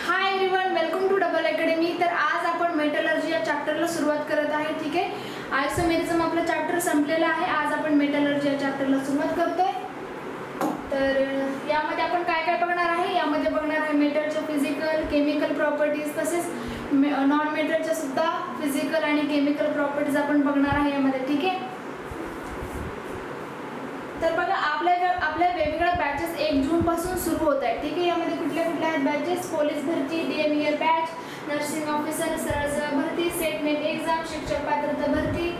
High everyone, welcome to double academy. तर आज आपण मेटलर्जी या चॅप्टरला सुरुवात करत आहे। ठीक आहे, आयसोमेरिझम आपला चॅप्टर संपलेला आहे। आज आपण मेटलर्जी या चॅप्टरला सुरुवात करतोय। तर यामध्ये आपण काय काय बघणार आहे? यामध्ये बघणार आहे मेटलच्या फिजिकल केमिकल प्रॉपर्टीज, तसेच नॉन मेटलच्या सुद्धा फिजिकल आणि केमिकल प्रॉपर्टीज आपण बघणार आहे यामध्ये। ठीक आहे, तर बघा आपल्या वेगवेगळ्या बॅचेस 1 जून पासून सुरू होत आहेत। ठीक आहे, यामध्ये कुठल्या कुठल्या आहेत बॅचेस? पोलीस भरती, डीएमईआर बॅच, नर्सिंग ऑफिसर, सरळ भरती, सेट नेट एक्झाम, शिक्षक पात्रता भरती,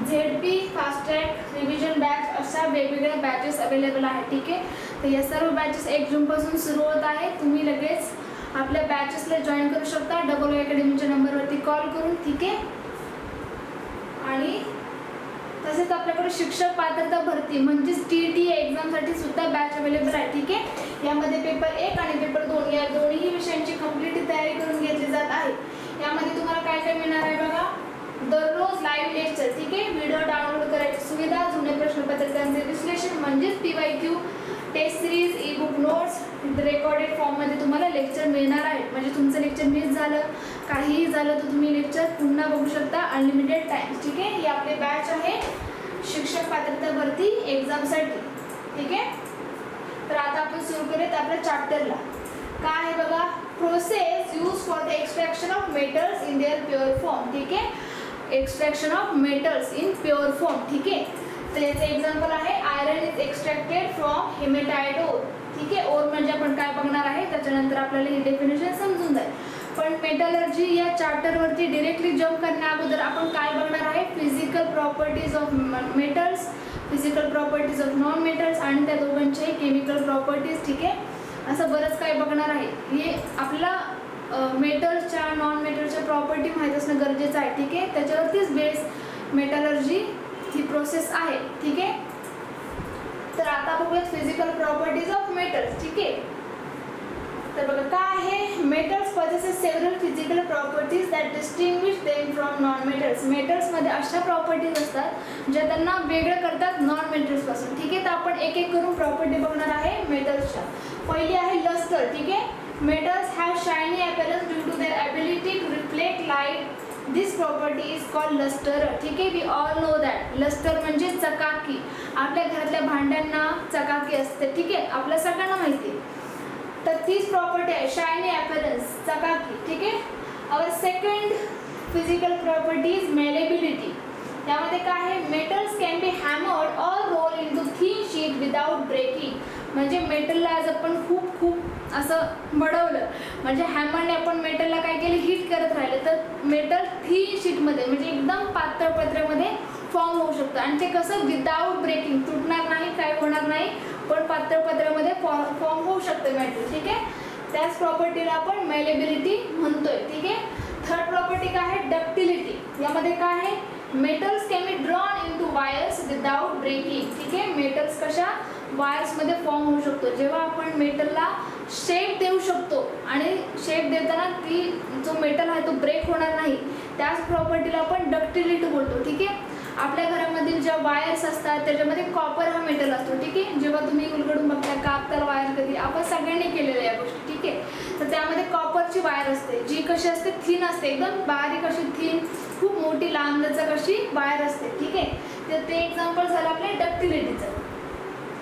ZP, fast track, revision batch, अशा वेगवेगळ्या बॅचेस अवेलेबल आहेत। ठीक आहे, तर या सर्व बॅचेस 1 जून पासून सुरू होत आहे। तुम्ही लगेच आपल्या बॅचेसला जॉईन करू शकता डबल अकॅडमीच्या नंबरवरती कॉल करून। ठीक आहे, आणि तसेच आपल्याकडे शिक्षक पात्रता भरती म्हणजेच टीईटी एक्झामसाठी सुद्धा बॅच अवेलेबल आहे। ठीक आहे, यामध्ये पेपर 1 आणि पेपर 2 या दोन्ही विषयांची कंप्लीट तयारी करून घेतली जात आहे। यामध्ये तुम्हाला काय काय मिळणार आहे बघा? दररोज लाईव्ह लेक्चर, ठीक आहे, व्हिडिओ डाउनलोड करायची सुविधा, जुने प्रश्नपत्रिकांचे विश्लेषण म्हणजेच PYQ, test series, e book notes, recorded फॉर्ममध्ये तुम्हाला लेक्चर मिळणार आहे। म्हणजे तुमचं लेक्चर मिस झालं, काहीही झालं तर तुम्ही लेक्चर पुन्हा बघू शकता अनलिमिटेड टाइम। ठीक आहे, ही आपली बॅच आहे शिक्षक पात्रता भरती एक्झामसाठी। ठीक आहे, तर आता आपण सुरू करूयात आपल्या चॅप्टरला। काय आहे बघा? Process use for the extraction of metals in their pure form. ठीक आहे, extraction of metals in pure form. ठीक आहे, तर याचे एक्झाम्पल आहे iron is extracted from hematite ore. ठीक आहे, ओर म्हणजे आपण काय बघणार आहे, त्याच्यानंतर आपल्याला ही डेफिनेशन समजून जाईल। पण मेटलर्जी या चॅप्टरवरती डायरेक्टली जम्प करण्या अगोदर आपण काय बघणार आहे? Physical properties of metals, physical properties of non metals आणि त्या दोघांचे केमिकल प्रॉपर्टीज। ठीक आहे, असं बरंच काय बघणार आहे। हे आपला मेटल्सच्या नॉन मेटलच्या प्रॉपर्टी माहीत असणं गरजेचं आहे। ठीक आहे, त्याच्यावरतीच बेस मेटलर्जी ही प्रोसेस आहे। ठीक आहे, तर आता बघूयात फिजिकल प्रॉपर्टीज ऑफ मेटल्स। ठीक आहे, तर बघा काय आहे? Metals possesses several physical properties that distinguish them from non-metals. Metals मध्ये अशा प्रॉपर्टीज असतात ज्या त्यांना वेगळं करतात नॉन मेटल्स पासून। ठीक आहे, तर आपण एक एक करून प्रॉपर्टी बघणार आहे मेटल्सच्या। पहिली आहे लस्टर। ठीक आहे, metals have shiny appearance due to their ability to reflect light. This property is called lustre. ठीक आहे, we all know that lustre म्हणजे चकाकी। आपल्या घरातल्या भांड्यांना चकाकी असते। ठीक आहे, आपल्या सगळ्यांना माहिती आहे। तर तीच प्रॉपर्टी आहे शायनी अपीअरन्स, चकाकी। ठीक आहे, our second physical property is malleability. यामध्ये काय आहे? Metals can be hammered or roll into thin sheet without breaking. म्हणजे मेटलला आज आपण खूप असं बडवलं, म्हणजे हॅमरने आपण मेटलला काय केलं? हिट करत राहिलं तर मेटल थिन शीटमध्ये म्हणजे एकदम पातळ पत्र्यामध्ये फॉर्म होऊ शकतं। आणि ते कसं? विदाउट ब्रेकिंग, तुटणार नाही, काय होणार नाही, पण पातळ पत्र्यामध्ये फॉर्म होऊ शकतं मेटल। ठीक आहे, त्याच प्रॉपर्टीला आपण मेलेबिलिटी म्हणतोय। ठीक आहे, थर्ड प्रॉपर्टी काय आहे? डक्टिलिटी। यामध्ये काय आहे? Metals can be drawn into wires without breaking. ठीक आहे, मेटल्स कशा वायर्स मध्ये फॉर्म होऊ शकतो जेव्हा आपण मेटलला शेप देऊ शकतो, आणि शेप देताना ती जो मेटल आहे तो ब्रेक होणार नाही, त्याच प्रॉपर्टीला आपण डक्टिलिटी बोलतो। ठीक आहे, आपल्या घरामधील ज्या वायर्स असतात त्याच्यामध्ये कॉपर हा मेटल असतो। ठीक आहे, जेव्हा तुम्ही उलगडून बघता कापताल वायर कधी, आपण सगळ्यांनी केलेल्या या गोष्टी। ठीक आहे, तर त्यामध्ये कॉपरची वायर असते जी कशी असते? थिन असते, एकदम बारीक अशी थिन, खूप मोठी लांब लचक अशी वायर असते। ठीक आहे, तर ते एक्झाम्पल झालं आपल्या डक्टिलिटीचं।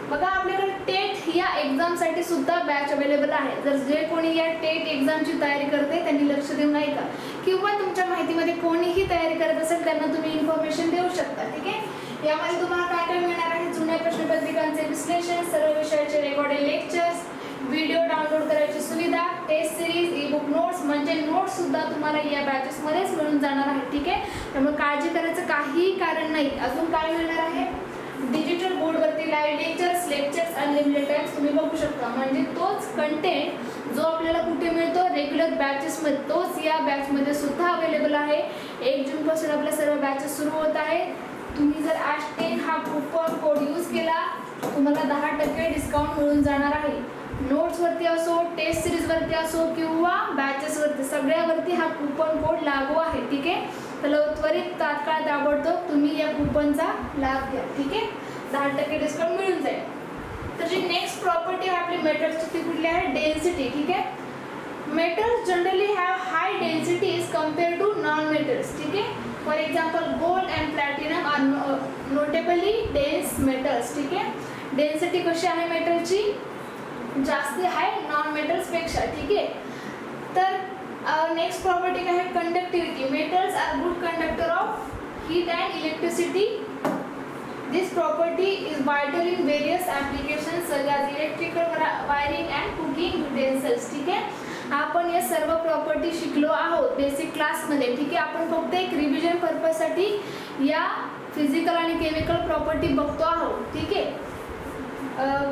बघा आपल्याकडे टेट या एक्झामसाठी सुद्धा बॅच अवेलेबल आहे। जर जे कोणी या टेट एक्झामची तयारी करते त्यांनी लक्ष देऊ नये का, किंवा तुमच्या माहितीमध्ये कोणीही तयारी करत असेल त्यांना तुम्ही इन्फॉर्मेशन देऊ शकता। ठीक आहे, यामध्ये तुम्हाला काय काय मिळणार आहे? जुन्या प्रश्नपत्रिकांचे विश्लेषण, सर्व विषयाचे रेकॉर्डेड लेक्चर्स, व्हिडिओ डाउनलोड करायची सुविधा, test series, e book notes म्हणजे नोट्स सुद्धा तुम्हाला या बॅचेसमध्येच मिळून जाणार आहे। ठीक आहे, त्यामुळे काळजी करायचं काहीही कारण नाही। अजून काय मिळणार आहे? डिजिटल बोर्डवरती लाईव्ह लेक्चर्स अनलिमिटेड टाइम्स तुम्ही बघू शकता। म्हणजे तोच कंटेंट जो आपल्याला कुठे मिळतो? रेग्युलर बॅचेसमध्ये, तोच या बॅचमध्ये सुद्धा अवेलेबल आहे। 1 जून पासून आपल्या सर्व बॅचेस सुरू होत आहे। तुम्ही जर #10 हा कूपन कोड यूज केला तुम्हाला 10% डिस्काउंट मिळून जाणार आहे। नोट्सवरती असो, टेस्ट सिरीजवरती असो किंवा बॅचेसवरती, सगळ्यावरती हा कूपन कोड लागू आहे। ठीक आहे, तर त्वरित तात्काळ ताबडतोब तुम्ही या कूपनचा लाभ घ्या। ठीक आहे, 10% डिस्काउंट मिळून जाईल। तर जी नेक्स्ट प्रॉपर्टी आपली मेटल्सची ती कुठली आहे? डेन्सिटी। ठीक आहे, metals generally have high densities compare to non metals, ठीक है. For example gold and platinum are notably dense metals, ठीक आहे. डेन्सिटी कशी आहे मेटलची, जास्ती आहे नॉन मेटल्स पेक्षा, ठीक आहे. तर नेक्स्ट प्रॉपर्टी काय आहे, conductivity. Metals are good conductor of heat and electricity. This property is vital in various applications such as electrical wiring and cooking utensils, ठीक आहे. आपण या सर्व प्रॉपर्टी शिकलो आहोत बेसिक क्लासमध्ये, ठीक आहे. आपण फक्त एक रिव्हिजन पर्पजसाठी या फिजिकल आणि केमिकल प्रॉपर्टी बघतो आहोत, ठीक आहे.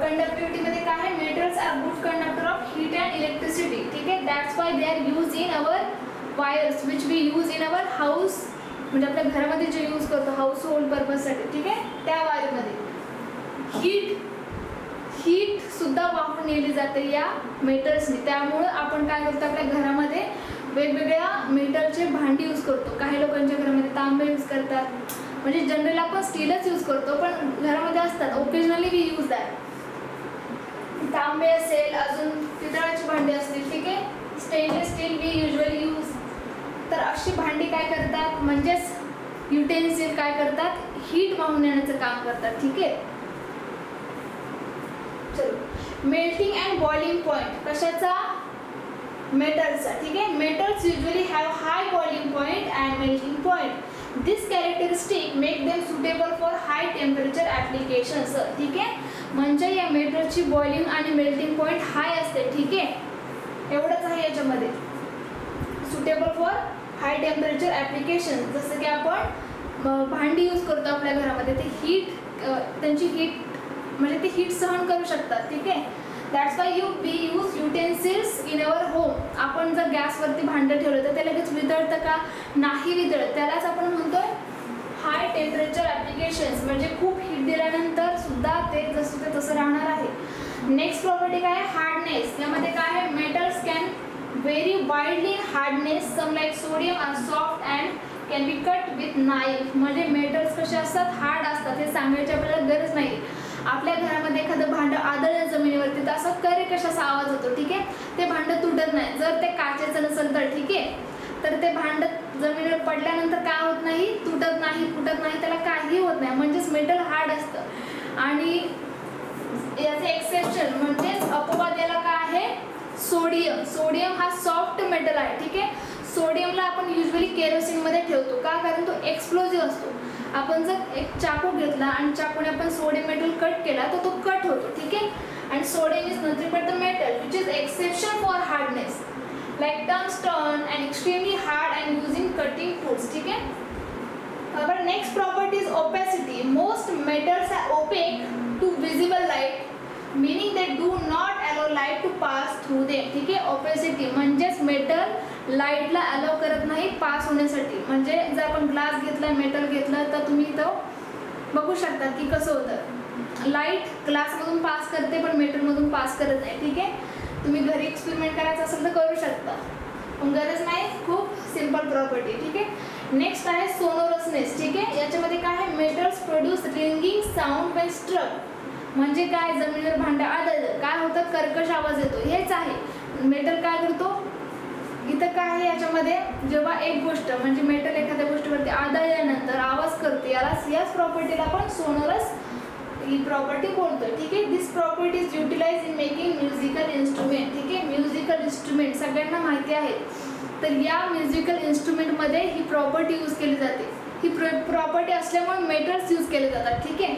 कंडक्टिव्हिटी मध्ये काय आहे, metals are good conductor of heat and electricity, ठीक आहे. That's why they are use in our wires which we use in our house, म्हणजे आपल्या घरामध्ये जे यूज करतो हाऊस होल्ड पर्पजसाठी, ठीक आहे. त्या वायरमध्ये हीट सुद्धा वापरून नेली जाते या मेटल्सनी. त्यामुळे आपण काय करतो, आपल्या घरामध्ये वेगवेगळ्या मेटलचे भांडी यूज करतो. काही लोकांच्या घरामध्ये तांबे यूज करतात, म्हणजे जनरली आपण स्टीलच यूज करतो, पण घरामध्ये असतात ओकेजनली वी यूज दॅट. तांबे असेल, अजून पितळाची भांडी असतील, ठीक आहे. Stainless steel we usually use. तर अशी भांडी काय करतात, म्हणजेच युटेन्सिल काय करतात, हीट वाहून नेण्याचं काम करतात, ठीक आहे. चलो, मेल्टिंग अँड बॉइलिंग पॉइंट कशाचा, मेटल्सचा, ठीक आहे. Metals usually have high boiling point and melting point. This characteristic make them suitable for high temperature applications, ठीक आहे. म्हणजे या मेटलची बॉइलिंग आणि मेल्टिंग पॉइंट हाय असते, ठीक आहे. एवढंच आहे याच्यामध्ये. Suitable for high temperature application, जसं की आपण भांडी यूज करतो आपल्या घरामध्ये, ते हीट त्यांची हीट म्हणजे ते हीट सहन करू शकतात, ठीक आहे. That's why we use utensils in our home. आपण जर गॅसवरती भांडं ठेवलं तर ते लगेच वितळतं का, नाही वितळत. त्यालाच आपण म्हणतोय हाय टेम्परेचर ॲप्लिकेशन्स, म्हणजे खूप हीट दिल्यानंतर सुद्धा ते जसं ते तसं राहणार आहे. नेक्स्ट प्रॉपर्टी काय आहे, हार्डनेस. यामध्ये काय आहे, metals can very widely in hardness, some like sodium are soft and can be cut with knife. म्हणजे मेटल्स कसे असतात, हार्ड असतात, हे सांगायची आपल्याला गरज नाही. आपल्या घरामध्ये एखादं भांडं आदळलं जमिनीवरती तर असं करे कशाचा आवाज होतो, ठीक आहे. ते भांडं तुटत नाही. जर ते काचेचं नसेल तर, ठीक आहे, तर ते भांडं जमिनीवर पडल्यानंतर काय होत नाही, तुटत नाही, फुटत नाही, त्याला काही होत नाही. म्हणजेच मेटल हार्ड असतं. आणि याचे एक्सेप्शन म्हणजेच अपवाद याला काय आहे, सोडियम. सोडियम हा सॉफ्ट मेटल आहे, ठीक आहे. सोडियमला आपण युजली केरोसिनमध्ये ठेवतो का, कारण तो एक्सप्लोजिव्ह असतो. आपण जर एक चाकू घेतला आणि चाकूने आपण सोडियम मेटल कट केला तर तो कट होतो, ठीक आहे. आणि sodium is nothing but the metal which is exception for hardness, like tungsten and extremely hard and use in cutting tools, ठीक आहे. Our next property is opacity. Most metals are opaque to visible light, meaning they do not allow light to pass through them, ठीक आहे. opacity म्हणजेच metal लाईटला allow करत नाही pass होण्यासाठी. म्हणजे जर आपण ग्लास घेतला, मेटल घेतलं, तर तुम्ही इथं बघू शकता की कसं होतं, लाईट ग्लासमधून पास करते पण मेटलमधून पास करत नाही, ठीक आहे. तुम्ही घरी एक्सपेरिमेंट करायचं असेल तर करू शकता, पण गरज नाही. खूप सिंपल प्रॉपर्टी, ठीक आहे. नेक्स्ट आहे सोनोरसनेस, ठीक आहे. याच्यामध्ये काय आहे, metals produce ringing sound when struck. म्हणजे काय, जमिनीवर भांडं आदळलं काय होतं, कर्कश आवाज येतो, हेच आहे. मेटल काय करतो, इथं काय आहे याच्यामध्ये, जेव्हा एक गोष्ट म्हणजे मेटल एखाद्या गोष्टीवरती आदळल्यानंतर आवाज करते, याच प्रॉपर्टीला आपण सोनोरस ही प्रॉपर्टी बोलतोय, ठीक आहे. This property is utilize in making musical instrument, ठीक आहे. म्युझिकल इन्स्ट्रुमेंट सगळ्यांना माहिती आहे. तर या म्युझिकल इन्स्ट्रुमेंटमध्ये ही प्रॉपर्टी यूज केली जाते. ही प्रॉपर्टी असल्यामुळे मेटल्स यूज केले जातात, ठीक आहे.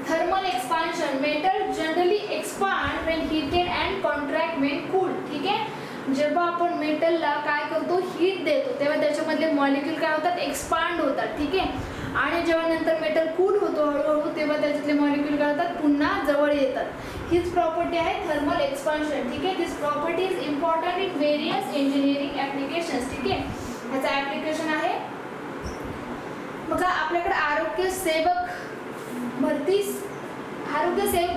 Thermal expansion, metal generally expand when heated and contract when cooled, ठीक आहे. जेव्हा आपण मेटलला काय करतो, हीट देतो, तेव्हा त्याच्यामधले मॉलिक्यूल काय होतात, एक्सपांड होतात, ठीक आहे. आणि जेव्हा नंतर मेटल कूल होतो हळूहळू, तेव्हा त्याच्यातले मॉलिक्यूल काय होतात, पुन्हा जवळ येतात. हीच प्रॉपर्टी आहे थर्मल एक्सपान्शन, ठीक आहे. This property is important in various engineering applications, ठीक आहे. याचं ॲप्लिकेशन आहे बघा, आपल्याकडे आरोग्य सेवक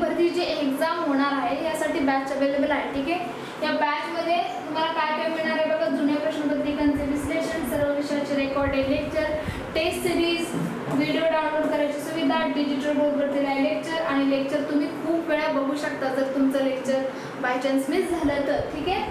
भरतीची एक्झाम होणार आहे, यासाठी बॅच अवेलेबल आहे, ठीक आहे. या बॅचमध्ये तुम्हाला काय काय मिळणार आहे बघा, जुन्या प्रश्नपत्रिकांचे विश्लेषण, सर्व विषयाचे recorded lecture, test series, video download करायची सुविधा, डिजिटल बोर्डवरती लाईव्ह लेक्चर, आणि लेक्चर तुम्ही खूप वेळा बघू शकता जर तुमचं लेक्चर बाय चान्स मिस झालं तर, ठीक आहे.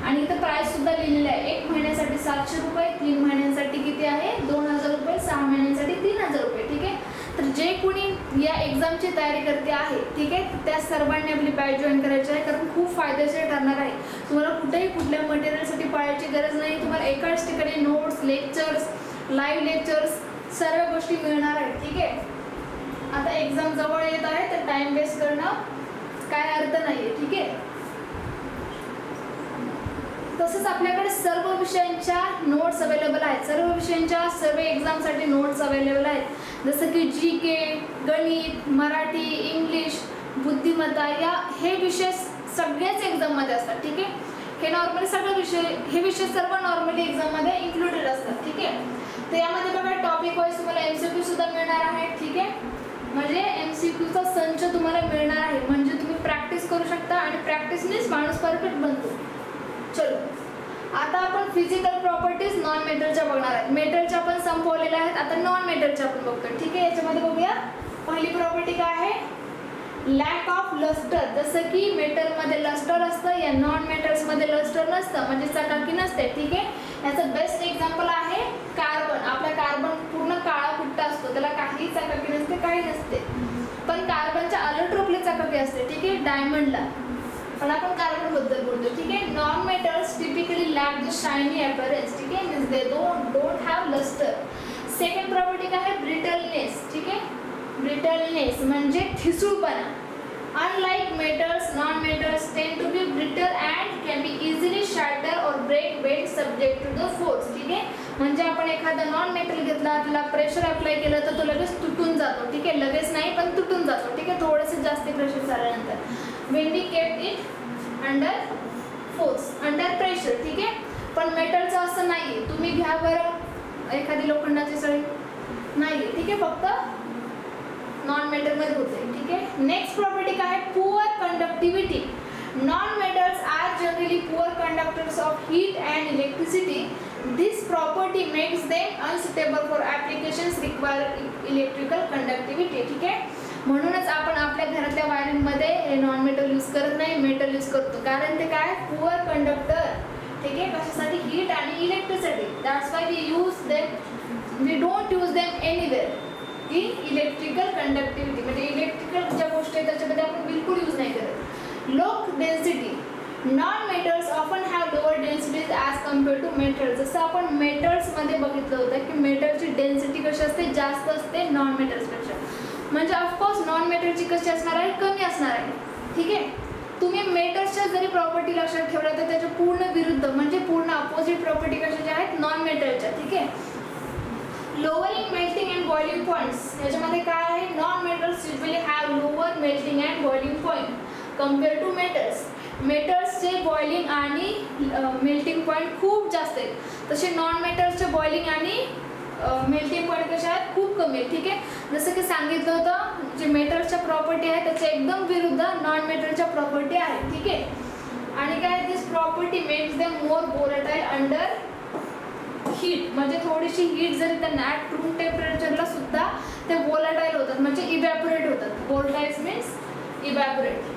आणि इथं प्राइस सुद्धा लिहिलेली आहे. 1 महिन्यासाठी 700 रुपये, 3 महिन्यांसाठी किती आहे 2000 रुपये, 6 महिन्यांसाठी 3000 रुपये. ठीक आहे. तर जे कोणी या एक्झामची तयारी करते आहे, ठीक आहे, त्या सर्वांनी आपली बॅच जॉईन करायची आहे, कारण खूप फायदेशीर ठरणार आहे. तुम्हाला कुठेही कुठल्या मटेरियलसाठी पळायची गरज नाही. तुम्हाला एकाच ठिकाणी नोट्स, लेक्चर्स, लाईव्ह लेक्चर्स सर्व गोष्टी मिळणार आहेत. ठीक आहे. आता एक्झाम जवळ येत आहे तर टाइम वेस्ट करणं काय अर्थ नाहीये. ठीक आहे. तसंच आपल्याकडे सर्व विषयांच्या नोट्स अवेलेबल आहेत. सर्व विषयांच्या सर्व एक्झामसाठी नोट्स अवेलेबल आहेत. जसं की GK, गणित, मराठी, इंग्लिश, बुद्धिमत्ता हे विषय सगळ्याच एक्झाममध्ये असतात. ठीक आहे. हे नॉर्मली हे विषय सर्व नॉर्मली एक्झाममध्ये इन्क्लुडेड असतात. ठीक आहे. तर यामध्ये बघा टॉपिक वाईज तुम्हाला MCQ सुद्धा मिळणार आहे. ठीक आहे. म्हणजे MCQचा संच तुम्हाला मिळणार आहे. म्हणजे तुम्ही प्रॅक्टिस करू शकता आणि प्रॅक्टिसनेच माणूस परफेक्ट बनतो. चलो, आता आपण फिजिकल प्रॉपर्टीज नॉन मेटलच्या बघणार आहेत. मेटलच्या आपण संपवलेल्या आहेत, आता नॉन मेटलच्या आपण बघतोय. ठीक आहे. याच्यामध्ये बघूया पहिली प्रॉपर्टी काय आहे, लॅक ऑफ लस्टर. जसं की मेटलमध्ये लस्टर असतं, या नॉन मेटल्समध्ये लस्टर नसतं, म्हणजे चकाकी नसते. ठीक आहे. याचं बेस्ट एक्झाम्पल आहे कार्बन. आपला कार्बन पूर्ण काळा कुट्टा असतो, त्याला काही चकाकी नसते, काही नसते. पण कार्बनच्या अलट्रोपली चकाकी असते. ठीक आहे. डायमंडला पण आपण कार्बन बद्दल बोलतो. ठीक आहे. Non metals typically lack the shiny appearance. ठीक आहे. Means they don't have lustre. Second property काय आहे, ब्रिटलनेस. ठीक आहे. ब्रिटलनेस म्हणजे ठिसूळपणा. Unlike metals, non-metals tend to be brittle and can be easily shatter or break when subject to the force. ठीक आहे. म्हणजे आपण एखादा नॉन मेटल घेतला, त्याला प्रेशर अप्लाय केलं तर तो लगेच तुटून जातो. ठीक आहे. लगेच नाही पण तुटून जातो. ठीक आहे. थोडेसे जास्त प्रेशर झाल्यानंतर. when we kept it under force, under pressure. ठीक आहे. पण मेटलचं असं नाहीये. तुम्ही घ्या बरं एखादी लोखंडाची सळी, नाहीये. ठीक आहे. फक्त नॉन मेटल मध्ये होते. ठीक आहे. नेक्स्ट प्रॉपर्टी काय आहे, poor conductivity. Non metals are generally poor conductors of heat and electricity. This property makes them unsuitable for applications require electrical conductivity. ठीक आहे. म्हणूनच आपण आपल्या घरातल्या वायरिंग मध्ये हे नॉन मेटल यूज करत नाही, मेटल यूज करतो. कारण ते काय, पुअर कंडक्टर. ठीक आहे. कशासाठी, हीट आणि electricity. That's why we use them, we don't use them anywhere in electrical conductivity. म्हणजे इलेक्ट्रिकल ज्या गोष्टी आहेत त्याच्यामध्ये आपण बिलकुल यूज नाही करत. Low density. Non metals often have lower densities as compare to metal. जसं आपण मेटल्समध्ये बघितलं होतं की मेटलची डेन्सिटी कशी असते, जास्त असते नॉन मेटल्सपेक्षा. म्हणजे ऑफकोर्स नॉन मेटलची कशी असणार आहे, कमी असणार आहे. ठीक आहे. तुम्ही मेटल्सच्या जरी प्रॉपर्टी लक्षात ठेवल्या तर त्याच्या पूर्ण विरुद्ध म्हणजे पूर्ण अपोजिट प्रॉपर्टी कशाच्या आहेत, नॉन मेटलच्या. ठीक आहे. Lowering melting and boiling points. याच्यामध्ये काय आहे, non metals usually have lower melting and boiling point compare to metals. मेटल्सचे बॉइलिंग आणि मेल्टिंग पॉईंट खूप जास्त आहेत, तसे नॉन मेटल्सचे बॉइलिंग आणि मेल्टिंग पॉईंट कशा आहेत, खूप कमी आहेत. ठीक आहे. जसं की सांगितलं होतं, जे मेटल्सच्या प्रॉपर्टी आहे त्याच्या एकदम विरुद्ध नॉन मेटलच्या प्रॉपर्टी आहे. ठीक आहे. आणि काय, this property makes them more volatile under heat. म्हणजे थोडीशी हीट जरी त्यांना ॲट रूम टेम्परेचरला सुद्धा ते वोलेटाईल होतात, म्हणजे इव्हॅपोरेट होतात. Volatiles means evaporate.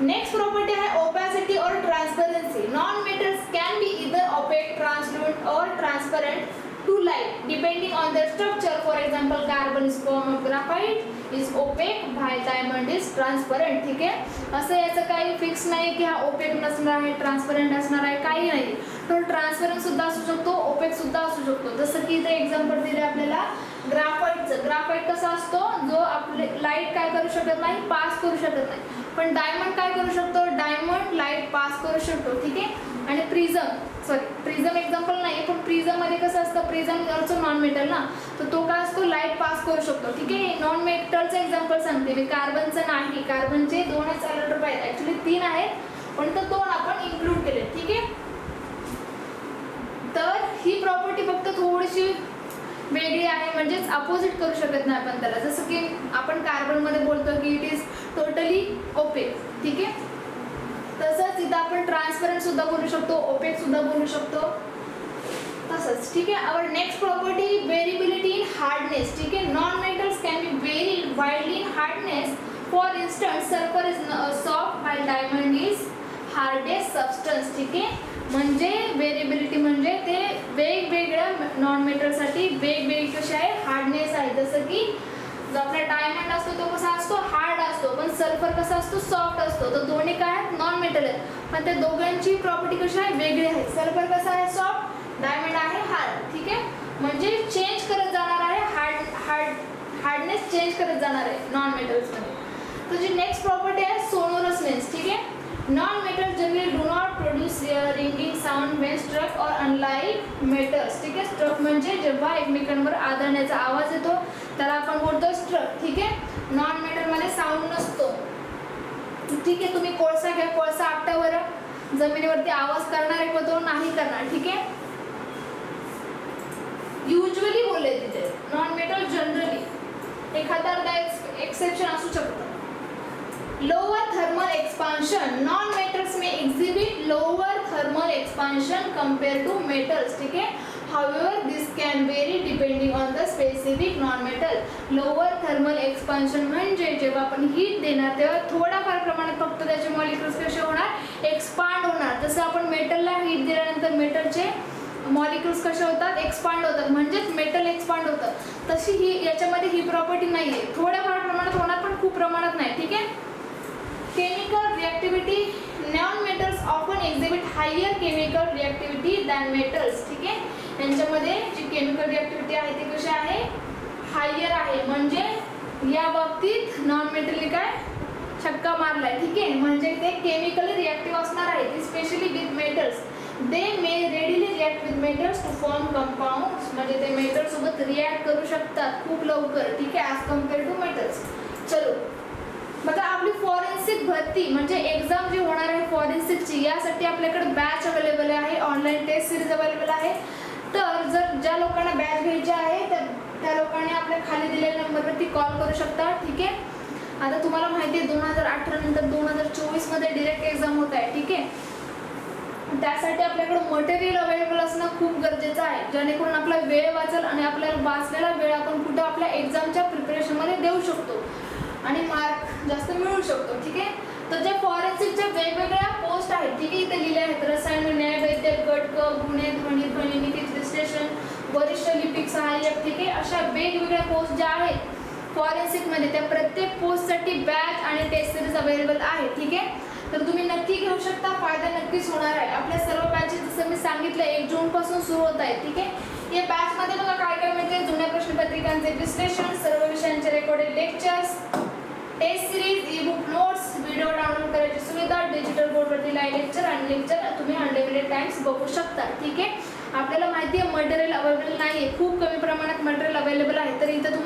Next property आहे ओपॅसिटी और ट्रान्सपरन्सी. नॉन मेटल्स कॅन बी इधर ओपेक, ट्रान्सलुएंट और transparent to light depending on their structure. For example, carbon is form of graphite is opaque while diamond is transparent. ठीक आहे. असं याचं काही fix नाही की हा ओपेक नसणार आहे, ट्रान्सपरंट असणार आहे, काही नाही. तो ट्रान्सपरंट सुद्धा असू शकतो, ओपेक सुद्धा असू शकतो. जसं की इथे एक्झाम्पल दिले आपल्याला ग्राफाईटचं. ग्राफाईट कसा असतो, जो आपले लाईट काय करू शकत नाही, पास करू शकत नाही. पण डायमंड काय करू शकतो, डायमंड लाईट पास करू शकतो. ठीक आहे. आणि प्रिझम एक्झाम्पल नाही पण प्रिझम मध्ये कसं असतं, प्रिझम ऑल्सो नॉन मेटल ना, तर तो काय असतो, लाईट पास करू शकतो. ठीक आहे. नॉन मेटलचं एक्झाम्पल सांगते मी, कार्बनचं नाही. कार्बनचे 2च अलट्रोप आहेत, ऍक्च्युली 3 आहेत पण तर 2 आपण इन्क्लूड केले. ठीक आहे. तर ही प्रॉपर्टी फक्त थोडीशी वेगळी आहे, म्हणजेच अपोजिट करू शकत नाही आपण त्याला. जसं की आपण कार्बन मध्ये बोलतो की इट इज टोटली ओपेक. ठीक आहे. तसंच इथं आपण ट्रान्सपरंट सुद्धा बोलू शकतो, ओपेक सुद्धा बोलू शकतो तसंच. ठीक आहे. Our next property variability in hardness. ठीक आहे. Non metals can be very widely in hardness. For instance sulphur is soft while diamond is hardest substance, ठीक आहे. म्हणजे व्हेरिएबिलिटी म्हणजे ते वेगवेगळ्या नॉन मेटलसाठी वेगवेगळी कशी आहे हार्डनेस आहे. जसं की जो आपला डायमंड असतो तो कसा असतो हार्ड असतो, पण सल्फर कसा असतो सॉफ्ट असतो. तर दोन्ही काय आहेत नॉन मेटल आहेत, पण त्या दोघांची प्रॉपर्टी कशी आहे वेगळी आहे. सल्फर कसा आहे सॉफ्ट, डायमंड आहे हार्ड, ठीक आहे. म्हणजे चेंज करत जाणार आहे हार्डनेस चेंज करत जाणार आहे नॉन मेटल्समध्ये. तर जी नेक्स्ट प्रॉपर्टी आहे सोनोरसनेस, ठीक आहे. Non metal generally do not produce ringing sound when struck और अनलाइक मेटल्स, ठीक आहे. स्ट्रक म्हणजे जेव्हा एकमेकांवर आदळण्याचा आवाज येतो त्याला आपण बोलतो स्ट्रक, ठीक आहे. नॉन मेटलमध्ये साऊंड नसतो, ठीक आहे. तुम्ही कोळसा घ्या, कोळसा आपट्यावर जमिनीवरती आवाज करणार आहे का तो नाही करणार, ठीक आहे. युजली बोलले तिथे नॉन मेटल जनरली, एखादा एक्सेप्शन असू शकतं. Lower thermal expansion, non metals में exhibit lower thermal expansion compare to metals, ठीक आहे. However, this can vary depending on the specific non-metal. Lower thermal expansion म्हणजे जेव्हा आपण हीट देणार तेव्हा थोड्याफार प्रमाणात फक्त त्याचे मॉलिक्युल्स कसे होणार एक्सपांड होणार. जसं आपण मेटलला हीट दिल्यानंतर मेटलचे मॉलिक्युल्स कसे होतात एक्सपांड होतात, म्हणजेच मेटल एक्सपांड होतं. तशी ही याच्यामध्ये ही प्रॉपर्टी नाही आहे, थोड्याफार प्रमाणात होणार पण खूप प्रमाणात नाही, ठीक आहे. Chemical reactivity, non metals often exhibit higher chemical reactivity than metals, ठीक आहे. यांच्यामध्ये जी केमिकल रिएक्टिव्हिटी आहे ती कशी आहे हायर आहे, म्हणजे या बाबतीत नॉन मेटलने काय छक्का मारलाय, ठीक आहे. म्हणजे ते केमिकली रिएक्टिव्ह असणार आहे, specially with metals. They may readily react with metals to form compounds, म्हणजे ते मेटल सोबत रिएक्ट करू शकतात खूप लवकर, ठीक आहे, ॲज कम्पेअर टू मेटल्स. चलो बघा, आपली फॉरेन्सिक भरती म्हणजे एक्झाम जी होणार आहे फॉरेन्सिकची, यासाठी आपल्याकडे बॅच अवेलेबल आहे, ऑनलाईन टेस्ट सिरीज अवेलेबल आहे. तर जर ज्या लोकांना बॅच घ्यायची आहे तर त्या लोकांनी आपल्या खाली दिलेल्या नंबरवरती कॉल करू शकता, ठीक आहे. आता तुम्हाला माहिती आहे 2018 नंतर 2024 मध्ये डिरेक्ट एक्झाम होत आहे, ठीक आहे. त्यासाठी आपल्याकडे मटेरियल अवेलेबल असणं खूप गरजेचं आहे, जेणेकरून आपला वेळ वाचेल आणि आपल्याला वाचलेला वेळ आपण कुठं आपल्या एक्झामच्या प्रिपरेशनमध्ये देऊ शकतो आणि मार्क जास्त मिळू शकतो, ठीक आहे. तर ज्या फॉरेन्सिकच्या वेगवेगळ्या पोस्ट आहेत, ठीक आहे, इथे लिहिले आहेत. रसायन, न्यायवैद्यक, गटक, गुन्हे, ध्वनिलिखित विश्लेषण, वरिष्ठ लिपिक सहाय्यक, ठीक आहे. अशा वेगवेगळ्या पोस्ट ज्या आहेत फॉरेन्सिकमध्ये त्या प्रत्येक पोस्टसाठी बॅच आणि टेस्ट सिरीज अवेलेबल आहे, ठीक आहे. तर तुम्ही नक्की घेऊ शकता, फायदा नक्कीच होणार आहे. आपल्या सर्व बॅचेस जसं मी सांगितलं 1 जून पासून सुरू होत आहेत, ठीक आहे. या बॅचमध्ये बघा काय काय मिळते, जुन्या प्रश्नपत्रिकांचे विश्लेषण, सर्व विषयांचे recorded lectures, test series, e book notes, video download करायची सुविधा, डिजिटल बोर्डवरती लाईव्ह लेक्चर आणि लेक्चर तुम्ही अनलिमिटेड टाइम्स बघू शकता, ठीक आहे. आपल्याला माहिती आहे मटेरियल अवेलेबल नाही आहे, खूप कमी प्रमाणात मटेरियल अवेलेबल आहे. तर इथं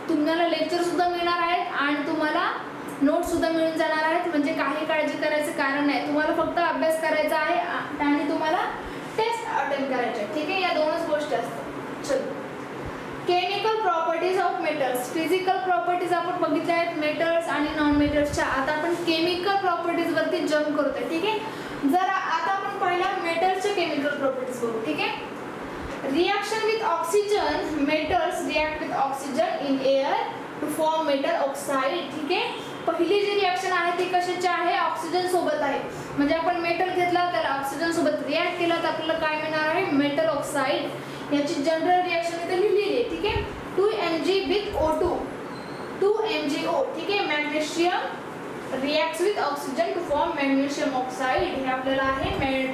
तुम्हाला लेक्चर सुद्धा मिळणार आहेत आणि तुम्हाला नोट्स सुद्धा मिळून जाणार आहेत, म्हणजे काही काळजी करायचं कारण नाही. तुम्हाला फक्त अभ्यास करायचा आहे आणि तुम्हाला टेस्ट अटेम्प्ट करायचे, ठीक आहे. या दोनच गोष्टी असतात. चलो, chemical properties of metals, physical properties आपण बघितल्या आहेत मेटल्स आणि नॉन मेटल्सच्या. आता आपण केमिकल प्रॉपर्टीज वरती जम्प करतोय, ठीक आहे. जर आता आपण पहिला मेटल्सच्या केमिकल प्रॉपर्टीज बघू, ठीक आहे. Reaction with oxygen, metals react with oxygen in air to form metal oxide, ठीक आहे. पहिली जी रिएक्शन आहे ती कशाची आहे ऑक्सिजन सोबत आहे, म्हणजे आपण मेटल घेतला त्याला ऑक्सिजन सोबत रिएक्ट केला तर आपल्याला काय मिळणार आहे मेटल ऑक्साइड. याची जनरल रिएक्शन इथे लिहिलेली आहे, ठीक आहे. 2Mg with O2, 2MgO, ठीक आहे. Magnesium reacts with oxygen to form magnesium oxide, हे आपल्याला आहे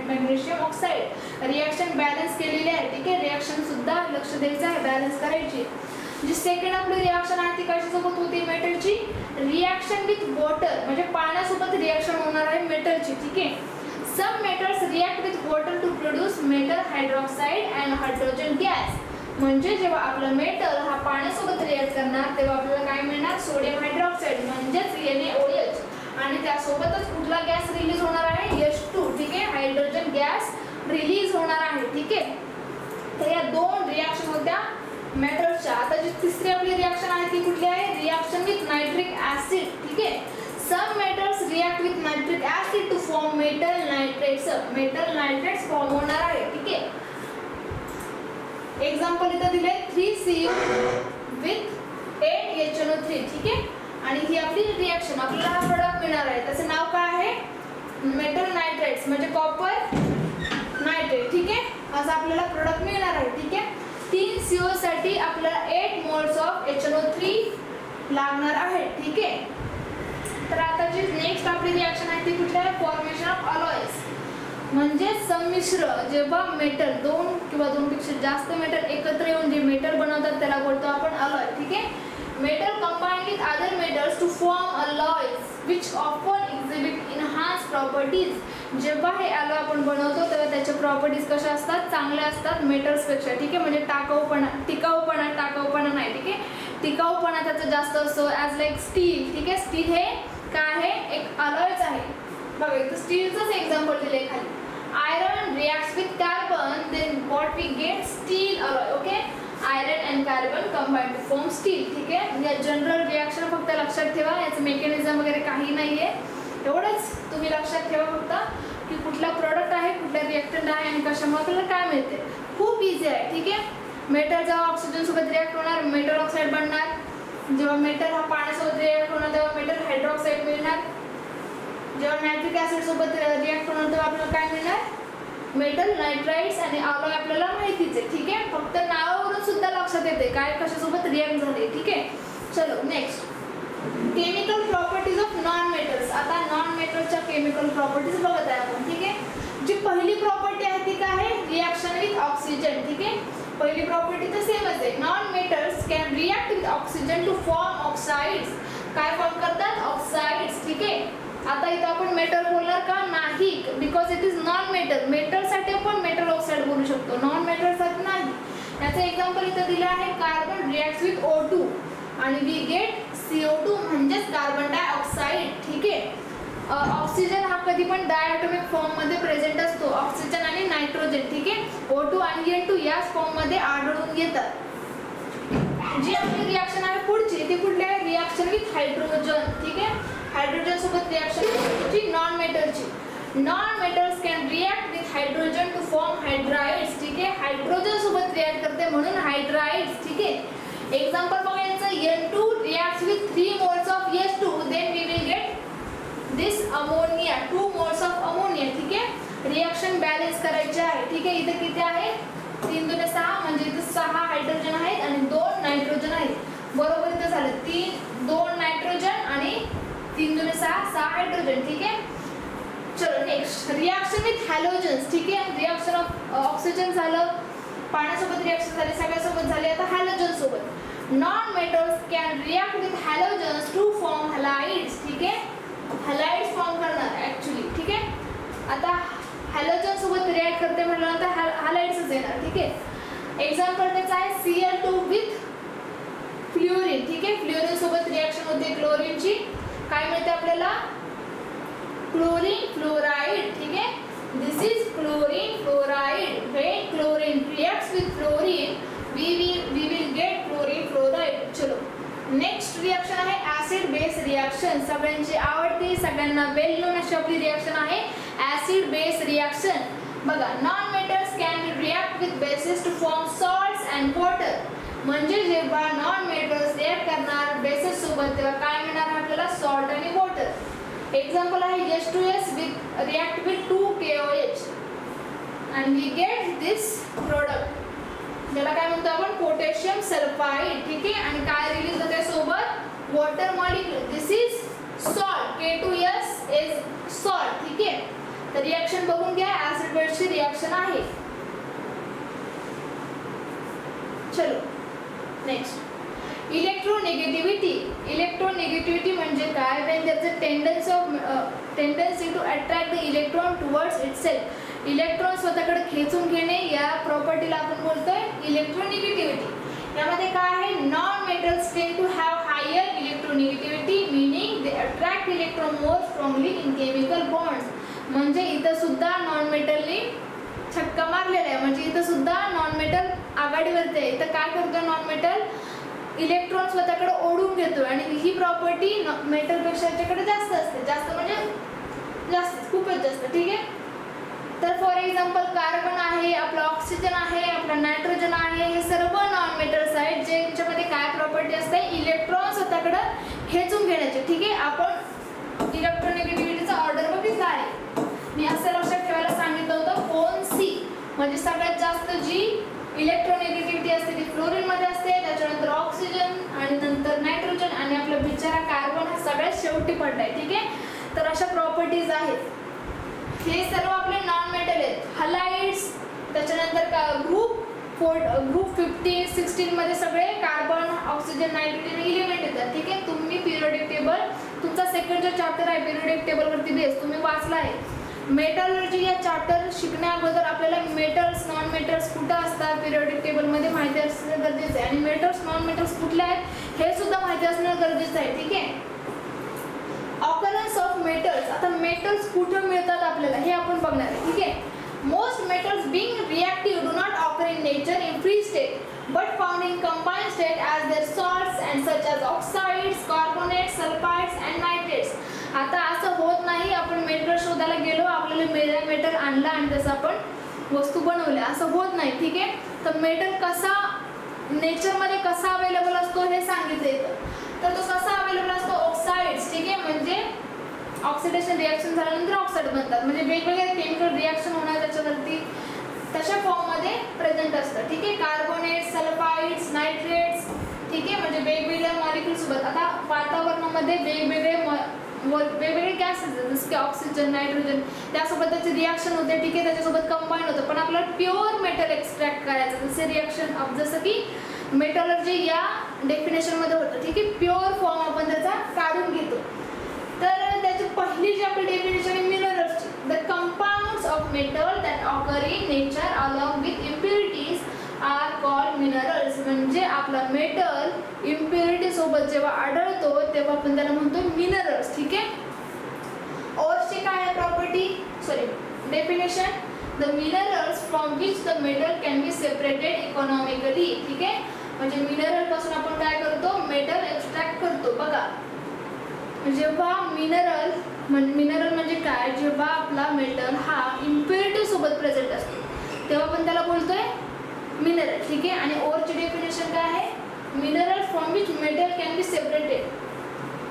मॅग्नेशियम ऑक्साइड. रिएक्शन बॅलन्स केलेली आहे, ठीक आहे. रिएक्शन सुद्धा लक्ष द्यायचं आहे, बॅलन्स करायची. जी सेकंड आपली रिएक्शन आहे ती कशासोबत होती मेटलची, रिएक्शन विथ वॉटर, म्हणजे पाण्यासोबत रिएक्शन होणार आहे मेटलची, ठीक आहे. Some metals react with water to produce metal hydroxide and hydrogen gas. म्हणजे जेव्हा आपलं मेटल हा पाण्यासोबत रिएक्ट करणार तेव्हा आपल्याला काय मिळणार सोडियम हायड्रॉक्साइड म्हणजेच NaOH आणि त्यासोबतच कुठला गॅस रिलीज होणार आहे H2, ठीक आहे. हायड्रोजन गॅस रिलीज होणार आहे, ठीक आहे. तर या दोन रिएक्शन होत्या मेटल्सच्या. आता जी तिसरी आपली रिएक्शन आहे ती कुठली आहे, रिएक्शन विथ नायट्रिक ऍसिड, ठीक आहे. Some metals react with nitric acid to form metal nitrates. Metal nitrates form होणार आहे, ठीक आहे. एक्झाम्पल इथं दिले 3Cu with 8HNO3, ठीक आहे. आणि ही आपली रिएक्शन आपल्याला हा प्रोडक्ट मिळणार आहे, त्याचे नाव काय आहे मेटल नायट्राइड्स म्हणजे कॉपर नायट्रेट. ठीक आहे, असं आपल्याला प्रोडक्ट मिळणार आहे. ठीक आहे, 3 CO साठी आपल्याला 8 मोल्स ऑफ HNO3 लागणार आहे. ठीक आहे, तर आता जी नेक्स्ट आपली रिॲक्शन आहे ती कुठली आहे? फॉर्मेशन ऑफ अलॉयज म्हणजे संमिश्र. जेव्हा मेटल 2 किंवा 2 पेक्षा जास्त मेटल एकत्र येऊन जे मेटल बनवतात त्याला बोलतो आपण अलॉय. ठीक आहे, metal combined with other metals to form alloys which often exhibit enhance properties. जेव्हा हे अलॉय आपण बनवतो तेव्हा त्याच्या प्रॉपर्टीज कशा असतात? चांगल्या असतात मेटल्सपेक्षा. ठीक आहे, म्हणजे टिकाऊपणा नाही. ठीक आहे, टिकाऊपणा त्याचा जास्त असतो. As like steel. ठीक आहे, स्टील हे काय आहे? एक अलॉयच आहे. बघा इथं स्टीलचंच एक्झाम्पल दिले खाली. Iron reacts with carbon then what we get? Steel alloy. Okay, iron and carbon combine to form steel. ठीक आहे, या जनरल रिॲक्शन फक्त लक्षात ठेवा, याचं मेकॅनिझम वगैरे काही नाही आहे. एवढंच तुम्ही लक्षात ठेवा फक्त की कुठला प्रोडक्ट आहे, कुठला रिॲक्टंट आहे आणि कशामुळे आपल्याला काय मिळते. खूप इझी आहे. ठीक आहे, मेटल जेव्हा ऑक्सिजन सोबत रिॲक्ट होणार मेटल ऑक्साईड बनणार. जेव्हा मेटल हा पाण्यासोबत रिॲक्ट होणार तेव्हा मेटल हायड्रॉक्साईड मिळणार. जेव्हा नायट्रिक ॲसिड सोबत रिॲक्ट होणार तेव्हा आपल्याला काय मिळणार? मेटल नायट्राइड्स आणि अलॉय आपल्याला माहितीच आहे. ठीक आहे, फक्त नावावरून सुद्धा लक्षात येते काय कशासोबत रिॲक्ट झाले. ठीक आहे, चलो next chemical properties of non metals. आता नॉन मेटलच्या केमिकल प्रॉपर्टीज बघत आहे आपण. ठीक आहे, जी पहिली प्रॉपर्टी आहे ती काय आहे? Reaction with oxygen. ठीक आहे, पहिली प्रॉपर्टी तर सेमच आहे. Non metals can react with oxygen to form oxides. काय फॉर्म करतात? ऑक्साइड्स. ठीक आहे, आता इथं आपण मेटल बोलणार का? नाही, because it is non metal. मेटलसाठी आपण मेटल ऑक्साईड बोलू शकतो, नॉन मेटलसाठी नाही. याचं एक्झाम्पल इथं दिलं आहे. कार्बन रिॲक्ट्स विथ O2 आणि वी गेट CO2 म्हणजेच कार्बन डायऑक्साईड. ठीक आहे, ऑक्सिजन हा कधी पण डायॲटॉमिक फॉर्म मध्ये प्रेझेंट असतो. ऑक्सिजन आणि नायट्रोजन. ठीक आहे, O2 आणि N2 याच फॉर्म मध्ये आढळून येतात. जी आपली रिॲक्शन आहे पुढची ती कुठली आहे? Reaction with hydrogen. ठीक आहे, हायड्रोजन सोबत रिॲक्शन जी नॉन मेटलची. Non metals can react with hydrogen to form hydrides. ठीक आहे, हायड्रोजन सोबत रिॲक्ट करते म्हणून हायड्राइड्स. ठीक आहे, एक्झाम्पल बघायचं. N2 reacts with 3 moles of H2 then we will get this ammonia, 2 moles of ammonia. ठीक आहे, रिॲक्शन बॅलन्स करायची आहे. ठीक आहे, इथे किती आहे? 3 दुने 6 म्हणजे इथे 6 हायड्रोजन आहेत आणि 2 नायट्रोजन आहेत. बरोबर इथे झालं 2 नायट्रोजन आणि 3 दुने 6 हायड्रोजन. ठीक आहे, चलो नेक्स्ट रिॲक्शन विथ हॅलोजन्स. ठीक आहे, रिॲक्शन ऑफ ऑक्सिजन झालं, पाण्यासोबत रिॲक्शन झाली, सगळ्यासोबत झाली. आता हॅलोजन सोबत non metals can react with halogens to form halides. ठीक आहे, हॅलाइड्स फॉर्म करणार ऍक्च्युली. ठीक आहे, आता हॅलोजन सोबत रिॲक्ट करते म्हटल्यानंतर हॅलाइड्सच येणार. ठीक आहे, एक्झाम्पल त्याचं आहे Cl2 विथ फ्लोरीन. ठीक आहे, फ्लोरीन सोबत रिॲक्शन होते क्लोरीनची. काय मिळते आपल्याला? Chlorine fluoride. ठीक आहे, this is chlorine fluoride. When chlorine reacts with fluorine we will get chlorine fluoride. चलो नेक्स्ट रिॲक्शन आहे ऍसिड बेस रिॲक्शन. सगळ्यांची आवडती, सगळ्यांना वेल नोन अशी आपली रिॲक्शन आहे ऍसिड बेस रिॲक्शन. बघा, non metals can react with bases to form salts and water. म्हणजे जेव्हा नॉन मेटल्स रिॲक्ट करणार बेसेस सोबत तेव्हा काय मिळणार आपल्याला? सॉल्ट आणि वॉटर. एक्झाम्पल आहे H2S with react with 2KOH and we get this product. ज्याला काय म्हणतो आपण? Potassium sulphide. ठीक आहे, आणि काय रिलीज होते सोबत? Water molecule. This is salt. K2S is salt. ठीक आहे, तर रिॲक्शन बघून घ्या, ऍसिड बेसची रिॲक्शन आहे. चलो नेक्स्ट इलेक्ट्रोनेगेटिव्हिटी. इलेक्ट्रोनेगेटिव्हिटी म्हणजे काय? when there is a tendency to attract the electron towards itself. Electron स्वतःकडे खेचून घेणे या प्रॉपर्टीला आपण बोलतोय इलेक्ट्रोनेगेटिव्हिटी. यामध्ये काय आहे? Non metals tend to have higher electronegativity meaning they attract electron more strongly in chemical bonds. म्हणजे इथं सुद्धा नॉन मेटलनी छक्का मारलेला आहे. म्हणजे इथं सुद्धा नॉन मेटल आघाडीवरती आहे. इथं काय करतो नॉन मेटल? इलेक्ट्रॉन स्वतःकडे ओढून घेतो आणि ही प्रॉपर्टी मेटलपेक्षा याच्याकडे जास्त असते. जास्त म्हणजे जास्त, खूपच जास्त. ठीक आहे, तर फॉर एक्झाम्पल कार्बन आहे, आपला ऑक्सिजन आहे, आपला नायट्रोजन आहे, हे सर्व नॉन मेटल्स आहेत ज्यांच्यामध्ये काय प्रॉपर्टी असते? इलेक्ट्रॉन स्वतःकडे खेचून घेण्याची. ठीक आहे, आपण इलेक्ट्रोनेगेटिव्हिटीचा ऑर्डर बघितला आहे. असं लक्षात ठेवायला सांगितलं होतं, कोण सी म्हणजे सगळ्यात जास्त जी इलेक्ट्रोनेगेटिव्हिटी असते ती फ्लोरीन मध्ये असते, त्याच्यानंतर ऑक्सिजन आणि नंतर नायट्रोजन आणि आपला बिचारा कार्बन हा सगळ्यात शेवटी पडलाय. ठीक आहे, तर अशा प्रॉपर्टीज आहेत. हे सर्व आपले नॉन मेटल आहेत. हलाइड्स, त्याच्यानंतर ग्रुप 15, 16 मध्ये सगळे कार्बन, ऑक्सिजन, नायट्रोजन एलिमेंट येतात. ठीक आहे, तुम्ही पिरियोडिक टेबल तुमचा सेकंडचा चॅप्टर आहे पिरियोडिक टेबल वरती बेस तुम्ही वाचला आहे. मेटलर्जी या चॅप्टर शिकण्या अगोदर आपल्याला मेटल्स, नॉन मेटल्स कुठं असतात पिरियोडिक टेबल मध्ये माहिती असणं गरजेचं आहे, आणि मेटल्स, नॉन मेटल्स कुठले आहेत हे सुद्धा माहिती असणं गरजेचं आहे. ठीक आहे, ऑकरन्स ऑफ मेटल्स. आता मेटल्स कुठे मिळतात आपल्याला हे आपण बघणार आहे. ठीक आहे, most metals being reactive do not occur in nature in free state but found in combined state as there salts and such as oxides, carbonates, sulphides and nitrates. आता असं होत नाही आपण मेटल शोधायला गेलो, आपल्याला मेटल आणला आणि त्याचा आपण वस्तू बनवल्या, असं होत नाही. ठीक आहे, तर मेटल कसा नेचरमध्ये कसा अवेलेबल असतो हे सांगितलं येतं. तर तो कसा अवेलेबल असतो, ऑक्साइड्स. ठीक आहे, म्हणजे ऑक्सिडेशन रिॲक्शन झाल्यानंतर ऑक्साइड बनतात, म्हणजे वेगवेगळे केमिकल रिॲक्शन होणार त्याच्यावरती तशा फॉर्ममध्ये प्रेझेंट असतं. ठीक आहे, कार्बोनेट्स, सल्फाइड्स, नायट्रेट्स. ठीक आहे, म्हणजे वेगवेगळ्या मॉलिक्युल्स सोबत. आता वातावरणामध्ये वेगवेगळे गॅसेस आहेत जसं की ऑक्सिजन, नायट्रोजन, त्यासोबत त्याची रिॲक्शन होते. ठीक आहे, त्याच्यासोबत कंबाईन होतं, पण आपल्याला प्युअर मेटल एक्स्ट्रॅक्ट करायचं जसे रिॲक्शन जसं की मेटलर्जी या डेफिनेशनमध्ये होतं. ठीक आहे, प्युअर फॉर्म आपण त्याचा काढून घेतो. तर त्याची पहिली जी आपली डेफिनेशन आहे मिनरल्सची. The compounds of metal that occur in nature along with impurities are called minerals. म्हणजे आपला मेटल इम्प्युरिटी सोबत जेव्हा आढळतो तेव्हा आपण त्याला म्हणतो मिनरल्स. ठीक आहे, ओरची काय आहे property, definition. The minerals from which the metal can be separated economically. ठीक आहे, म्हणजे मिनरल पासून आपण काय करतो, मेटल एक्स्ट्रॅक्ट करतो. बघा, जेव्हा मिनरल म्हणजे काय, जेव्हा आपला मेटल हा इम्प्युरिटी सोबत प्रेझेंट असतो तेव्हा आपण त्याला बोलतोय मिनरल. ठीक आहे, आणि ओरची डेफिनेशन काय आहे, mineral from which metal can be separated,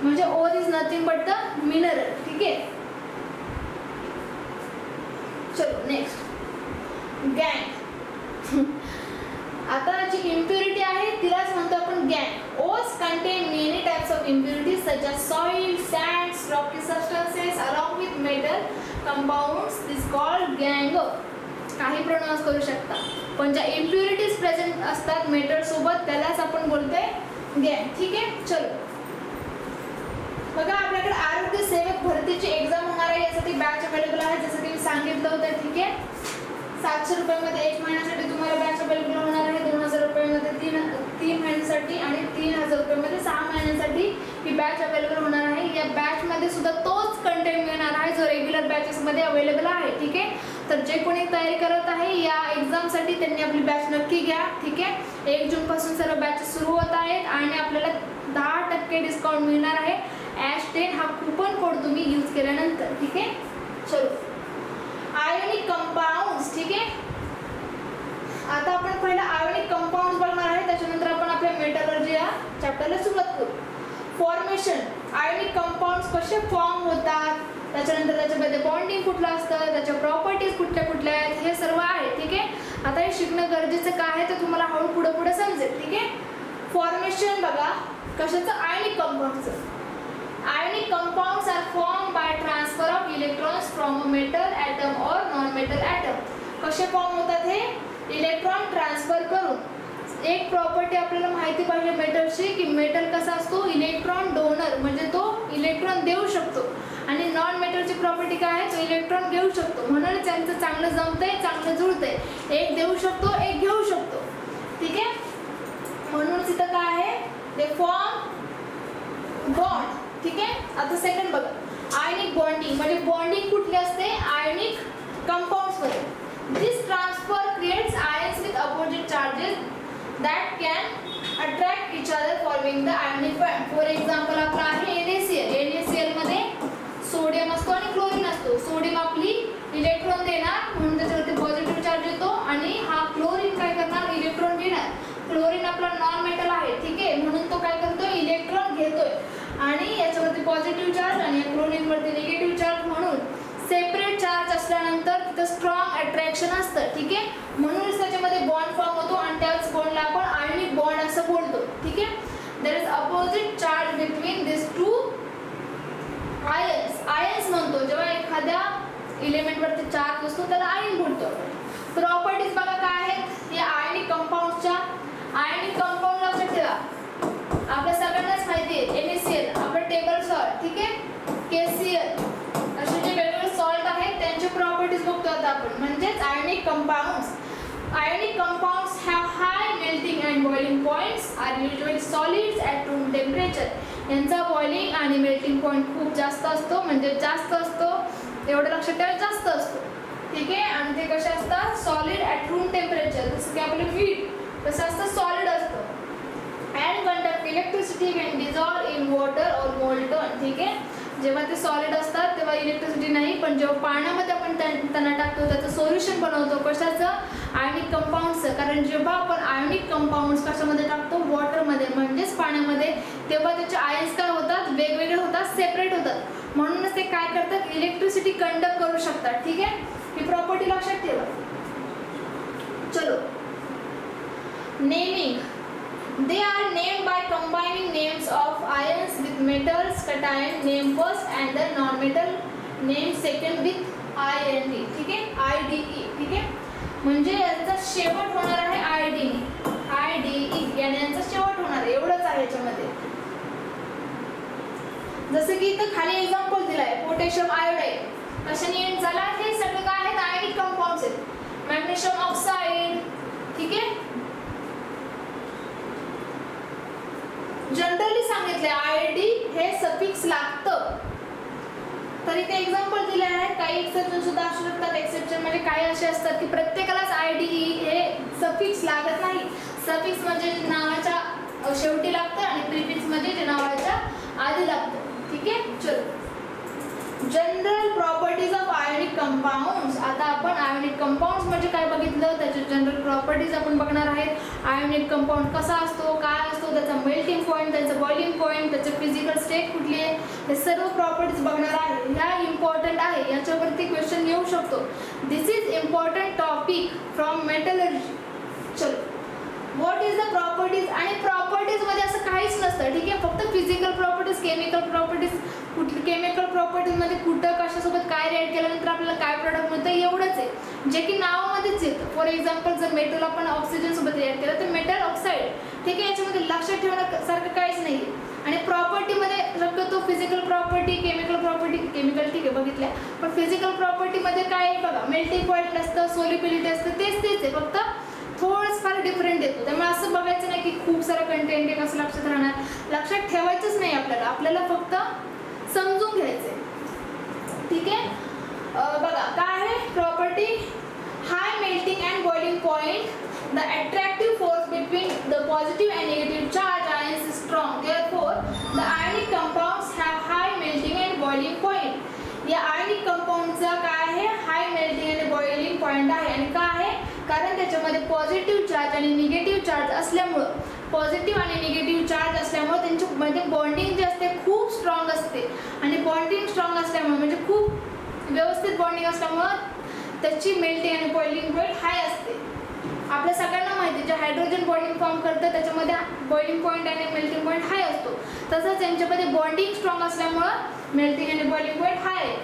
म्हणजे ore is nothing but the mineral. ठीक आहे, चलो नेक्स्ट, गँग. आता जी इम्प्युरिटी आहे तिलाच म्हणतो आपण गँग. Ores content many types of impurities such as soil, सॅन्ड्स, Rocky substances along with metal compounds this called गँग. काही प्रोनाउन्स करू शकता, पण ज्या इम्प्युरिटीज प्रेझेंट असतात मेटल सोबत त्यालाच आपण बोलतोय गँग. ठीक आहे, चलो बघा, आपल्याकडे आरोग्य सेवक भरतीची एक्झाम होणार आहे, यासाठी बॅच अवेलेबल आहे जसं की मी सांगितलं होतं. ठीक आहे, 700 रुपयामध्ये 1 महिन्यासाठी तुम्हाला बॅच अवेलेबल होणार आहे, 2000 रुपयामध्ये 3 महिन्यांसाठी आणि 3000 रुपयामध्ये 6 महिन्यांसाठी ही बॅच अवेलेबल होणार आहे. या बॅचमध्ये सुद्धा तोच कंटेंट मिळणार आहे जो रेग्युलर बॅचेसमध्ये अवेलेबल आहे. ठीक आहे, तर जे कोणी तयारी करत आहे या एक्झामसाठी त्यांनी आपली बॅच नक्की घ्या. ठीक आहे, 1 जून पासून सर्व बॅचेस सुरू होत आहेत आणि आपल्याला 10% डिस्काउंट मिळणार आहे. #10 हा कूपन कोड तुम्ही यूज केल्यानंतर. ठीक आहे, चलो आयोनिक कंपाऊंड्स. ठीक आहे, आता आपण पहिला आयोनिक कंपाऊंड्स बघणार आहे, त्याच्यानंतर आपण आपल्या मेटलर्जी या चॅप्टरला सुरुवात करू. फॉर्मेशन, आयोनिक कंपाऊंड्स कसे फॉर्म होतात, त्याच्यानंतर त्याच्यामध्ये बॉन्डिंग कुठलं असतं, त्याच्या प्रॉपर्टीज कुठल्या आहेत, हे सर्व आहे. ठीक आहे, आता हे शिकणं गरजेचं काय आहे ते तुम्हाला हळू पुढे समजेल. ठीक आहे, फॉर्मेशन बघा कशाचं, ionic कंपाऊंड्सचं. Ionic compounds are formed by transfer of electrons from a metal atom or non-metal atom. कसे फॉर्म होतात हे, इलेक्ट्रॉन ट्रान्सफर करून. एक प्रॉपर्टी आपल्याला माहिती पाहिजे मेटलची की मेटल कसा असतो, इलेक्ट्रॉन डोनर, म्हणजे तो इलेक्ट्रॉन देऊ शकतो, आणि नॉन मेटलची प्रॉपर्टी काय आहे, तो इलेक्ट्रॉन घेऊ शकतो. म्हणून त्यांचं चांगलं जमतंय, चांगलं जुळतंय, एक देऊ शकतो, एक घेऊ शकतो. ठीक आहे, म्हणून तिथं काय आहे, ते फॉर्म बॉन्ड. ठीक आहे, आता सेकंड बघा, आयोनिक बॉन्डिंग. म्हणजे बॉन्डिंग कुठली असते, आयोनिक कंपाऊंड्स मध्ये. This transfer creates ions with opposite charges that can attract each other forming the ionic bond. For example आपला आहे NaCl. NaCl मध्ये सोडियम असतो आणि क्लोरीन असतो. सोडियम आपली इलेक्ट्रॉन देणार म्हणून त्याच्यावरती पॉझिटिव्ह चार्ज येतो, आणि हा क्लोरीन काय करणार, इलेक्ट्रॉन देणार. क्लोरीन आपला नॉन मेटल आहे. ठीक आहे, म्हणून तो काय करतोय, इलेक्ट्रॉन घेतोय, आणि याच्यावरती पॉझिटिव्ह चार्ज आणि या क्लोरीन वरती निगेटिव्ह चार्ज, म्हणून सेपरेट चार्ज असल्या रिॲक्शन असतं, ठीक आहे. म्हणूनच त्याच्यामध्ये बॉन्ड फॉर्म होतो आणि त्याच बॉन्डला आपण आयनिक बॉन्ड असं बोलतो, ठीक आहे. There is opposite charge between this two ions. Ions म्हणतो जेव्हा एखाद्या एलिमेंट वरती चार्ज असतो त्याला आयन बोलतो. प्रॉपर्टीज बघा काय आहेत या आयनिक कंपाऊंडच्या. आयनिक कंपाऊंड लक्षात ठेवा, आपल्या सगळ्यांनाच माहिती आहे NaCl आपलं टेबल सॉल्ट, ठीक आहे. KCl असे जे वेगवेगळे सॉल्ट आहेत त्यांचे प्रॉपर्टीज बघतो आता आपण, म्हणजेच आयनिक compounds. Ionic compounds have high melting and boiling points, are usually solids at room temperature. यांचा बॉइलिंग आणि मेल्टिंग पॉइंट खूप जास्त असतो, म्हणजे जास्त असतो, एवढं लक्षात ठेवा, जास्त असतो, ठीक आहे. आणि ते कसे असतात, सॉलिड ॲट रूम टेम्परेचर, जसं की आपलं मीठ कसं असतं, सॉलिड असतं. And conduct electricity when dissolve in water और मोल्टन, ठीक आहे. जेव्हा ते सॉलिड असतात तेव्हा इलेक्ट्रिसिटी नाही, पण जेव्हा पाण्यामध्ये आपण त्यांना टाकतो त्याचं सोल्युशन बनवतो. कशाचं, आयनिक कंपाऊंड्सचं. कारण जेव्हा आपण आयनिक कंपाऊंड्स कशामध्ये टाकतो, वॉटरमध्ये म्हणजेच पाण्यामध्ये, तेव्हा त्याचे आयन्स काय होतात, वेगवेगळे होतात, सेपरेट होतात. म्हणूनच ते काय करतात, इलेक्ट्रिसिटी कंडक्ट करू शकतात, ठीक आहे. ही प्रॉपर्टी लक्षात ठेवा. चलो, naming. They are named by combining names of ions with metals. Cation name first and the non-metal name second with IND, ठीक आहे, IDE, ठीक आहे. म्हणजे याचा शेवट होणार आहे IDE याने यांचा शेवट होणार आहे, एवढंच आहे याच्यामध्ये. जसं की इथं खाली एक्झाम्पल दिलाय, पोटॅशियम आयोडाईड कशाने एंड झाला, हे सगळे काय आहेत, आयनिक कंपाऊंड्स आहेत. मॅग्नेशियम ऑक्साईड, ठीक आहे. जनरली सांगितले IND हे सफिक्स लागतं. तर इथे एक्झाम्पल दिले आहे. काही एक्सेप्शन सुद्धा असू शकतात. एक्सेप्शन म्हणजे काही असे असतात की प्रत्येकालाच IDE हे सफिक्स लागत नाही. सफिक्स म्हणजे नावाच्या शेवटी लागतं आणि प्रिफिक्स म्हणजे जे नावाच्या आधी लागतं, ठीक आहे. चलो, general properties of ionic compounds. आता आपण आयोनिक कंपाऊंड्स म्हणजे काय बघितलं, त्याचे जनरल प्रॉपर्टीज आपण बघणार आहेत. आयोनिक कंपाऊंड कसा असतो, काय असतो, त्याचा मेल्टिंग पॉईंट, त्याचं बॉइलिंग पॉईंट, त्याचं फिजिकल स्टेट कुठली आहे, हे सर्व प्रॉपर्टीज बघणार आहे. ह्या इम्पॉर्टंट आहे, याच्यावरती क्वेश्चन येऊ शकतो. This is important topic from metallurgy. चलो, व्हॉट इज द प्रॉपर्टीज. आणि प्रॉपर्टीज मध्ये असं काहीच नसतं, ठीक आहे. फक्त फिजिकल प्रॉपर्टीज, केमिकल प्रॉपर्टीज. कुठली केमिकल प्रॉपर्टीज मध्ये कुठं कशासोबत काय रिॲक्ट केल्यानंतर आपल्याला काय प्रोडक्ट मिळतं एवढंच आहे, जे की नावामध्येच येतं. फॉर एक्झाम्पल, जर मेटल आपण ऑक्सिजन सोबत रिॲक्ट केलं तर मेटल ऑक्साईड, ठीक आहे. याच्यामध्ये लक्षात ठेवण्यासारखं काहीच नाही. आणि प्रॉपर्टीमध्ये शक्यतो physical property, chemical property, chemical ठीक आहे बघितल्या, पण फिजिकल प्रॉपर्टीमध्ये काय आहे बघा, मेल्टिंग पॉईंट नसतं, सोल्युबिलिटी असतं, तेच आहे, फक्त थोडंच फार डिफरंट येतो. त्यामुळे असं बघायचं नाही की खूप सारं कंटेंट आहे कसं लक्षात राहणार, लक्षात ठेवायचंच नाही आपल्याला, आपल्याला फक्त समजून घ्यायचंय, ठीक आहे. बघा काय आहे property, high melting and boiling point. The attractive force between the positive and negative charge ions is strong. Therefore, the ionic compounds have high melting and boiling point. या ionic compoundsचा काय आहे, हाय मेल्टिंग आणि boiling point आहे. आणि का आहे, कारण त्याच्यामध्ये पॉझिटिव्ह चार्ज आणि निगेटिव्ह चार्ज असल्यामुळं, पॉझिटिव्ह आणि निगेटिव्ह चार्ज असल्यामुळे त्यांच्यामध्ये बॉन्डिंग जे असते खूप स्ट्रॉंग असते. आणि बॉन्डिंग स्ट्रॉंग असल्यामुळे म्हणजे खूप व्यवस्थित बॉन्डिंग असल्यामुळं त्याची मेल्टिंग आणि बॉइलिंग पॉइंट हाय असते. आपल्या सगळ्यांना माहिती, जे हायड्रोजन बॉन्डिंग फॉर्म करतं त्याच्यामध्ये बॉइलिंग पॉइंट आणि मेल्टिंग पॉइंट हाय असतो. तसंच यांच्यामध्ये बॉन्डिंग स्ट्रॉंग असल्यामुळं मेल्टिंग आणि बॉइलिंग पॉइंट हाय आहे.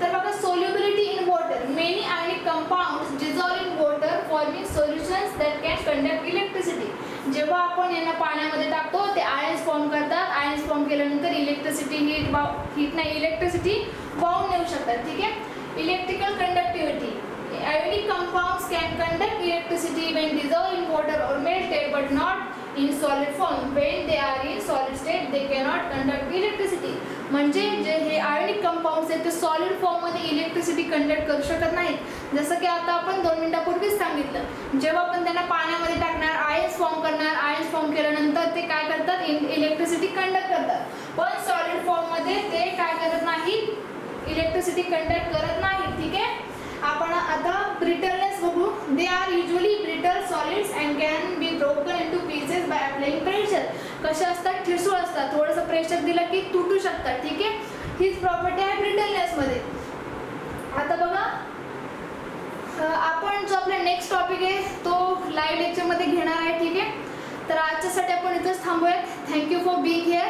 तर बघा, solubility in water. Many ionic compounds dissolve in water forming solutions that can conduct electricity. जेव्हा आपण यांना पाण्यामध्ये टाकतो ते आयन्स फॉर्म करतात. आयन्स फॉर्म केल्यानंतर इलेक्ट्रिसिटी हीट नाही, इलेक्ट्रिसिटी वाहून नेऊ शकतात, ठीक आहे. Electrical conductivity. Ionic compounds can conduct electricity when dissolved in water or melted, but not in solid form. When they are in solid state, they cannot conduct electricity. म्हणजे जे हे ionic compounds आहेत ते सॉलिड फॉर्म मध्ये electricity conduct करू शकत नाहीत. जसं की आता आपण 2 मिनिटापूर्वीच सांगितलं, जेव्हा आपण त्यांना पाण्यामध्ये टाकणार, आयन्स फॉर्म करणार, आयन्स फॉर्म केल्यानंतर ते काय करतात, इलेक्ट्रिसिटी कंडक्ट करतात. पण सॉलिड फॉर्म मध्ये ते काय करत नाही, इलेक्ट्रिसिटी कंडक्ट करत नाही, ठीक आहे. आपण आता ब्रिटलनेस बघू. They are usually brittle solids and can be broken into pieces by applying pressure. कसे असतात, ठिसूळ असतात, थोडंसं प्रेशर दिलं की तुटू शकतात, ठीक आहे. हीच प्रॉपर्टी आहे ब्रिटलनेस मध्ये. आता बघा, आपण नेक्स्ट टॉपिक आहे तो लाईव्ह लेक्चरमध्ये घेणार आहे, ठीक आहे. तर आजच्यासाठी आपण इथंच थांबूयात. Thank you for being here.